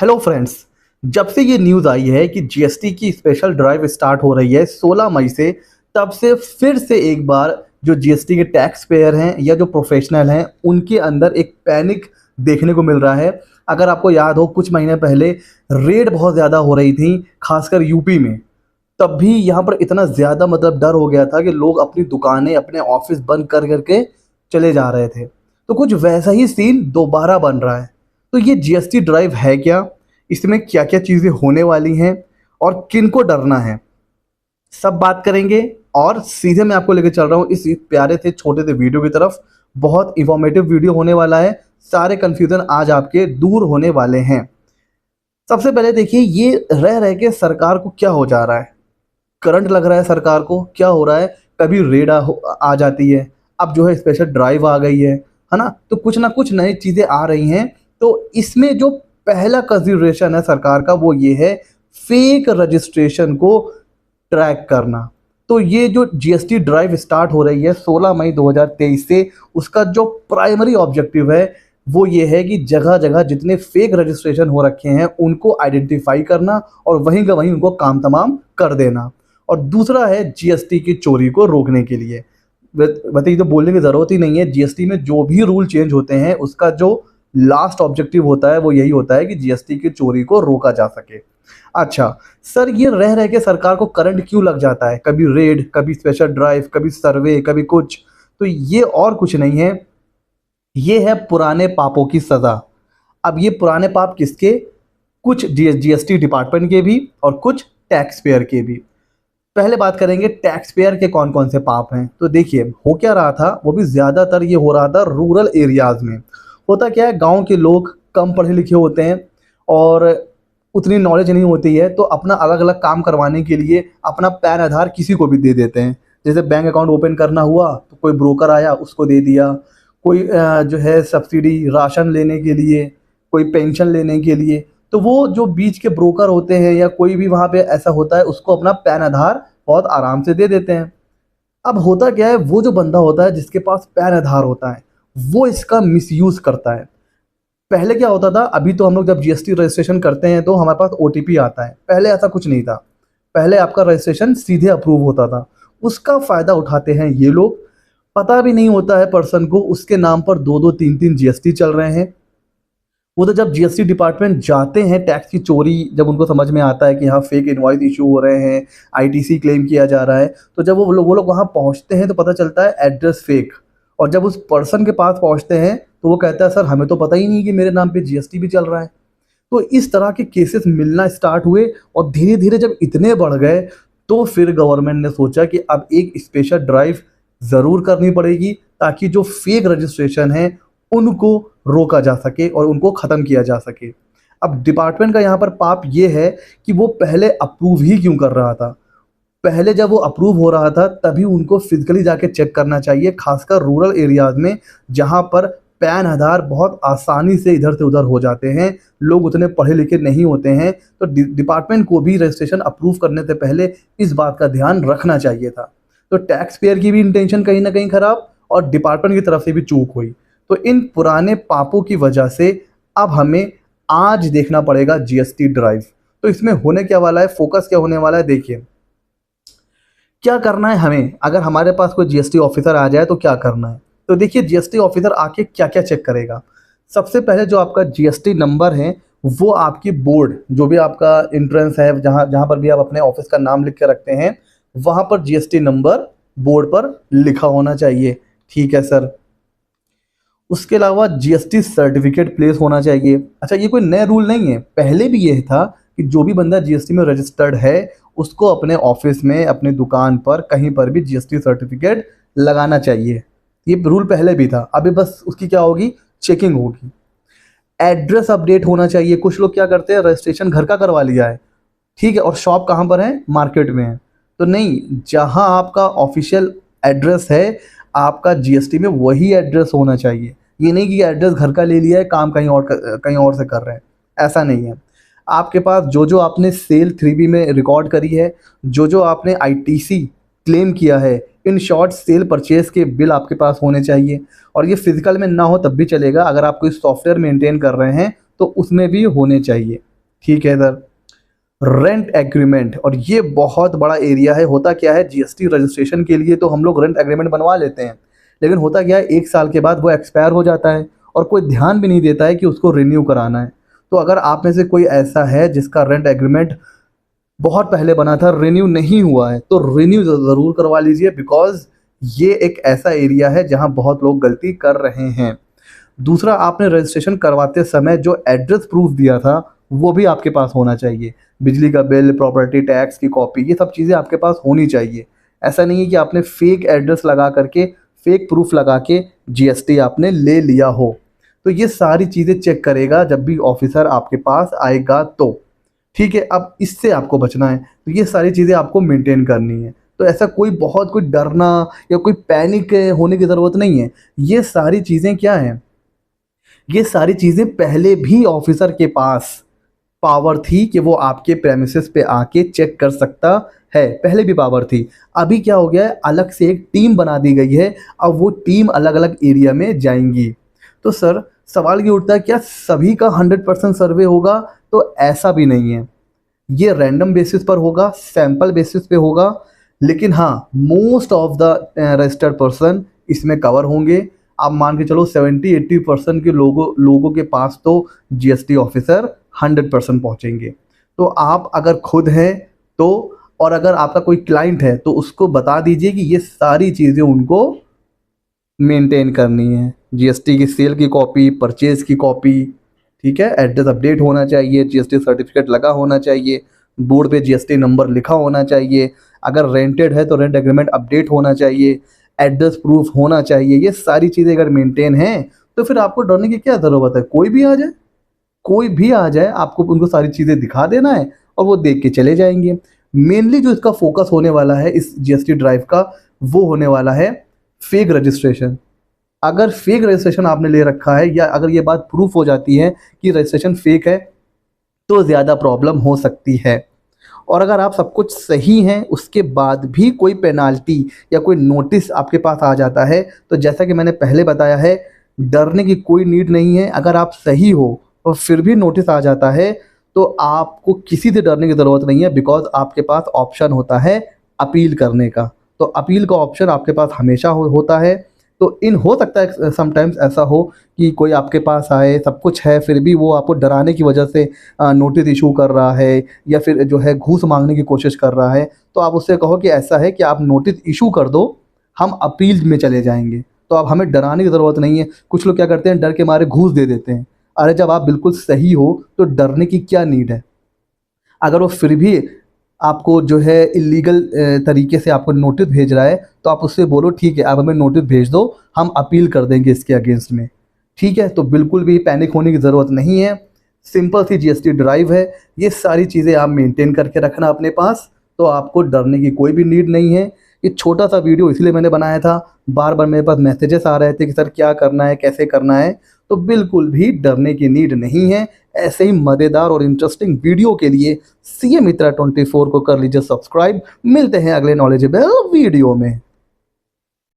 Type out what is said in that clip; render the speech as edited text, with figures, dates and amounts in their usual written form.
Hello friends. जब से ये न्यूज़ आई है कि जीएसटी की स्पेशल ड्राइव स्टार्ट हो रही है 16 मई से, तब से फिर से एक बार जो जीएसटी के टैक्स पेयर हैं या जो प्रोफेशनल हैं उनके अंदर एक पैनिक देखने को मिल रहा है। अगर आपको याद हो, कुछ महीने पहले रेड बहुत ज़्यादा हो रही थी, खासकर यूपी में। तब भी यहाँ पर इतना ज़्यादा डर हो गया था कि लोग अपनी दुकानें, अपने ऑफिस बंद कर करके चले जा रहे थे। तो कुछ वैसा ही सीन दोबारा बन रहा है। तो ये जीएसटी ड्राइव है क्या? इसमें क्या-क्या चीज़ें होने वाली हैं और किनको डरना है? सब बात करेंगे। और सीधे मैं आपको लेके चल रहा हूँ इस प्यारे से छोटे से वीडियो की तरफ। बहुत इन्फॉर्मेटिव वीडियो होने वाला है। सारे कन्फ्यूज़न आज आपके दूर होने वाले हैं। सबसे पहले देखिए, ये रह के सरकार को क्या हो जा रहा है? करंट लग रहा है सरकार को, क्या हो रहा है? कभी रेड आ जाती है, अब जो है स्पेशल ड्राइव आ गई है ना? तो कुछ ना कुछ नई चीज़ें आ रही हैं। तो इसमें जो पहला कंसीडरेशन है सरकार का, वो ये है फेक रजिस्ट्रेशन को ट्रैक करना। तो ये जो जीएसटी ड्राइव स्टार्ट हो रही है 16 मई 2023 से, उसका जो प्राइमरी ऑब्जेक्टिव है वो ये है कि जगह-जगह जितने फेक रजिस्ट्रेशन हो रखे हैं उनको आइडेंटिफाई करना और वहीं का वहीं उनको काम तमाम कर देना। और दूसरा है जीएसटी की चोरी को रोकने के लिए। वैसे ये तो बोलने की ज़रूरत ही नहीं है, जीएसटी में जो भी रूल चेंज होते हैं उसका जो लास्ट ऑब्जेक्टिव होता है वो यही होता है कि जीएसटी की चोरी को रोका जा सके। अच्छा सर, ये रह के सरकार को करंट क्यों लग जाता है? कभी रेड, कभी स्पेशल ड्राइव, कभी सर्वे, कभी कुछ। तो ये और कुछ नहीं है, ये है पुराने पापों की सज़ा। अब ये पुराने पाप किसके? कुछ जीएसटी डिपार्टमेंट के भी और कुछ टैक्स पेयर के भी। पहले बात करेंगे टैक्स पेयर के कौन कौन से पाप हैं। तो देखिए, हो क्या रहा था, वो भी ज़्यादातर ये हो रहा था रूरल एरियाज़ में। होता क्या है, गांव के लोग कम पढ़े लिखे होते हैं और उतनी नॉलेज नहीं होती है, तो अपना अलग अलग काम करवाने के लिए अपना पैन आधार किसी को भी दे देते हैं। जैसे बैंक अकाउंट ओपन करना हुआ तो कोई ब्रोकर आया, उसको दे दिया। कोई जो है सब्सिडी राशन लेने के लिए, कोई पेंशन लेने के लिए, तो वो जो बीच के ब्रोकर होते हैं या कोई भी वहाँ पे ऐसा होता है, उसको अपना पैन आधार बहुत आराम से दे देते हैं। अब होता क्या है, वो जो बंदा होता है जिसके पास पैन आधार होता है, वो इसका मिसयूज़ करता है। पहले क्या होता था, अभी तो हम लोग जब जीएसटी रजिस्ट्रेशन करते हैं तो हमारे पास ओटीपी आता है। पहले ऐसा कुछ नहीं था, पहले आपका रजिस्ट्रेशन सीधे अप्रूव होता था। उसका फ़ायदा उठाते हैं ये लोग। पता भी नहीं होता है पर्सन को, उसके नाम पर 2-2 3-3 जीएसटी चल रहे हैं। वो तो जब जीएसटी डिपार्टमेंट जाते हैं, टैक्स की चोरी जब उनको समझ में आता है कि यहाँ फेक इनवॉइस इशू हो रहे हैं, आईटीसी क्लेम किया जा रहा है, तो जब वो लोग वहाँ पहुँचते हैं तो पता चलता है एड्रेस फेक। और जब उस पर्सन के पास पहुँचते हैं तो वो कहता है, सर हमें तो पता ही नहीं कि मेरे नाम पे जीएसटी भी चल रहा है। तो इस तरह के केसेस मिलना स्टार्ट हुए और धीरे धीरे जब इतने बढ़ गए तो फिर गवर्नमेंट ने सोचा कि अब एक स्पेशल ड्राइव ज़रूर करनी पड़ेगी, ताकि जो फेक रजिस्ट्रेशन है उनको रोका जा सके और उनको ख़त्म किया जा सके। अब डिपार्टमेंट का यहाँ पर पाप ये है कि वो पहले अप्रूव ही क्यों कर रहा था? पहले जब वो अप्रूव हो रहा था तभी उनको फिजिकली जाके चेक करना चाहिए, खासकर रूरल एरियाज़ में जहाँ पर पैन आधार बहुत आसानी से इधर से उधर हो जाते हैं, लोग उतने पढ़े लिखे नहीं होते हैं। तो डिपार्टमेंट को भी रजिस्ट्रेशन अप्रूव करने से पहले इस बात का ध्यान रखना चाहिए था। तो टैक्स पेयर की भी इंटेंशन कहीं ना कहीं ख़राब और डिपार्टमेंट की तरफ से भी चूक हुई। तो इन पुराने पापों की वजह से अब हमें आज देखना पड़ेगा जीएसटी ड्राइव। तो इसमें होने क्या वाला है, फोकस क्या होने वाला है, देखिए क्या करना है हमें। अगर हमारे पास कोई जीएसटी ऑफिसर आ जाए तो क्या करना है? तो देखिए, जीएसटी ऑफिसर आके क्या क्या चेक करेगा। सबसे पहले जो आपका जीएसटी नंबर है वो आपकी बोर्ड, जो भी आपका एंट्रेंस है, जहाँ जहाँ पर भी आप अपने ऑफिस का नाम लिख के रखते हैं, वहाँ पर जीएसटी नंबर बोर्ड पर लिखा होना चाहिए। ठीक है सर। उसके अलावा जीएसटी सर्टिफिकेट प्लेस होना चाहिए। अच्छा, ये कोई नया रूल नहीं है, पहले भी यह था कि जो भी बंदा जीएसटी में रजिस्टर्ड है उसको अपने ऑफिस में, अपने दुकान पर, कहीं पर भी जीएसटी सर्टिफिकेट लगाना चाहिए। ये रूल पहले भी था, अभी बस उसकी क्या होगी, चेकिंग होगी। एड्रेस अपडेट होना चाहिए। कुछ लोग क्या करते हैं, रजिस्ट्रेशन घर का करवा लिया है, ठीक है, और शॉप कहाँ पर है, मार्केट में है। तो नहीं, जहाँ आपका ऑफिशियल एड्रेस है आपका जीएसटी में वही एड्रेस होना चाहिए। ये नहीं कि एड्रेस घर का ले लिया है, काम कहीं और से कर रहे हैं, ऐसा नहीं है। आपके पास जो जो आपने सेल 3B में रिकॉर्ड करी है, जो जो आपने आईटीसी क्लेम किया है, इन शॉर्ट सेल परचेज के बिल आपके पास होने चाहिए। और ये फिजिकल में ना हो तब भी चलेगा, अगर आप कोई सॉफ्टवेयर मेंटेन कर रहे हैं तो उसमें भी होने चाहिए। ठीक है सर। रेंट एग्रीमेंट, और ये बहुत बड़ा एरिया है। होता क्या है, जीएसटी रजिस्ट्रेशन के लिए तो हम लोग रेंट एग्रीमेंट बनवा लेते हैं, लेकिन होता क्या है, 1 साल के बाद वो एक्सपायर हो जाता है और कोई ध्यान भी नहीं देता है कि उसको रिन्यू कराना है। तो अगर आप में से कोई ऐसा है जिसका रेंट एग्रीमेंट बहुत पहले बना था, रिन्यू नहीं हुआ है, तो रिन्यू ज़रूर करवा लीजिए, बिकॉज ये एक ऐसा एरिया है जहाँ बहुत लोग गलती कर रहे हैं। दूसरा, आपने रजिस्ट्रेशन करवाते समय जो एड्रेस प्रूफ दिया था वो भी आपके पास होना चाहिए। बिजली का बिल, प्रॉपर्टी टैक्स की कॉपी, ये सब चीज़ें आपके पास होनी चाहिए। ऐसा नहीं है कि आपने फेक एड्रेस लगा करके, फेक प्रूफ लगा के जीएसटी आपने ले लिया हो। तो ये सारी चीज़ें चेक करेगा जब भी ऑफिसर आपके पास आएगा तो। ठीक है, अब इससे आपको बचना है, तो ये सारी चीज़ें आपको मेंटेन करनी है। तो ऐसा कोई डरना या कोई पैनिक होने की ज़रूरत नहीं है। ये सारी चीज़ें क्या हैं, ये सारी चीज़ें पहले भी ऑफिसर के पास पावर थी कि वो आपके प्रेमिसेस पे आके चेक कर सकता है, पहले भी पावर थी। अभी क्या हो गया है, अलग से एक टीम बना दी गई है, अब वो टीम अलग अलग एरिया में जाएंगी। तो सर सवाल ये उठता है, क्या सभी का 100% सर्वे होगा? तो ऐसा भी नहीं है, ये रैंडम बेसिस पर होगा, सैंपल बेसिस पे होगा, लेकिन हाँ, most of the registered person इसमें कवर होंगे। आप मान के चलो 70-80% के लोगों के पास तो जीएसटी ऑफिसर 100% पहुंचेंगे। तो आप अगर खुद हैं तो, और अगर आपका कोई क्लाइंट है तो उसको बता दीजिए कि ये सारी चीज़ें उनको मेंटेन करनी है। जीएसटी की सेल की कॉपी, परचेज की कॉपी, ठीक है, एड्रेस अपडेट होना चाहिए, जीएसटी सर्टिफिकेट लगा होना चाहिए, बोर्ड पे जीएसटी नंबर लिखा होना चाहिए, अगर रेंटेड है तो रेंट एग्रीमेंट अपडेट होना चाहिए, एड्रेस प्रूफ होना चाहिए। ये सारी चीज़ें अगर मेंटेन हैं तो फिर आपको डरने की क्या ज़रूरत है। कोई भी आ जाए, कोई भी आ जाए, आपको उनको सारी चीज़ें दिखा देना है और वो देख के चले जाएंगे। मेनली जो इसका फोकस होने वाला है इस जीएसटी ड्राइव का, वो होने वाला है फेक रजिस्ट्रेशन। अगर फेक रजिस्ट्रेशन आपने ले रखा है, या अगर ये बात प्रूफ हो जाती है कि रजिस्ट्रेशन फेक है, तो ज़्यादा प्रॉब्लम हो सकती है। और अगर आप सब कुछ सही हैं उसके बाद भी कोई पेनाल्टी या कोई नोटिस आपके पास आ जाता है, तो जैसा कि मैंने पहले बताया है, डरने की कोई नीड नहीं है। अगर आप सही हो और फिर भी नोटिस आ जाता है तो आपको किसी से डरने की ज़रूरत नहीं है, बिकॉज आपके पास ऑप्शन होता है अपील करने का। तो अपील का ऑप्शन आपके पास हमेशा होता है। तो हो सकता है समटाइम्स ऐसा हो कि कोई आपके पास आए, सब कुछ है, फिर भी वो आपको डराने की वजह से नोटिस इशू कर रहा है, या फिर जो है घूस मांगने की कोशिश कर रहा है। तो आप उससे कहो कि ऐसा है कि आप नोटिस इशू कर दो, हम अपील में चले जाएंगे। तो अब हमें डराने की ज़रूरत नहीं है। कुछ लोग क्या करते हैं, डर के मारे घूस दे देते हैं। अरे जब आप बिल्कुल सही हो तो डरने की क्या नीड है। अगर वो फिर भी आपको जो है इलीगल तरीके से आपको नोटिस भेज रहा है, तो आप उससे बोलो ठीक है, आप हमें नोटिस भेज दो, हम अपील कर देंगे इसके अगेंस्ट में। ठीक है, तो बिल्कुल भी पैनिक होने की ज़रूरत नहीं है। सिंपल सी जीएसटी ड्राइव है। ये सारी चीज़ें आप मेंटेन करके रखना अपने पास, तो आपको डरने की कोई भी नीड नहीं है। ये छोटा सा वीडियो इसलिए मैंने बनाया था, बार बार मेरे पास मैसेजेस आ रहे थे कि सर क्या करना है, कैसे करना है। तो बिल्कुल भी डरने की नीड नहीं है। ऐसे ही मज़ेदार और इंटरेस्टिंग वीडियो के लिए सीए मित्रा 24 को कर लीजिए सब्सक्राइब। मिलते हैं अगले नॉलेजेबल वीडियो में।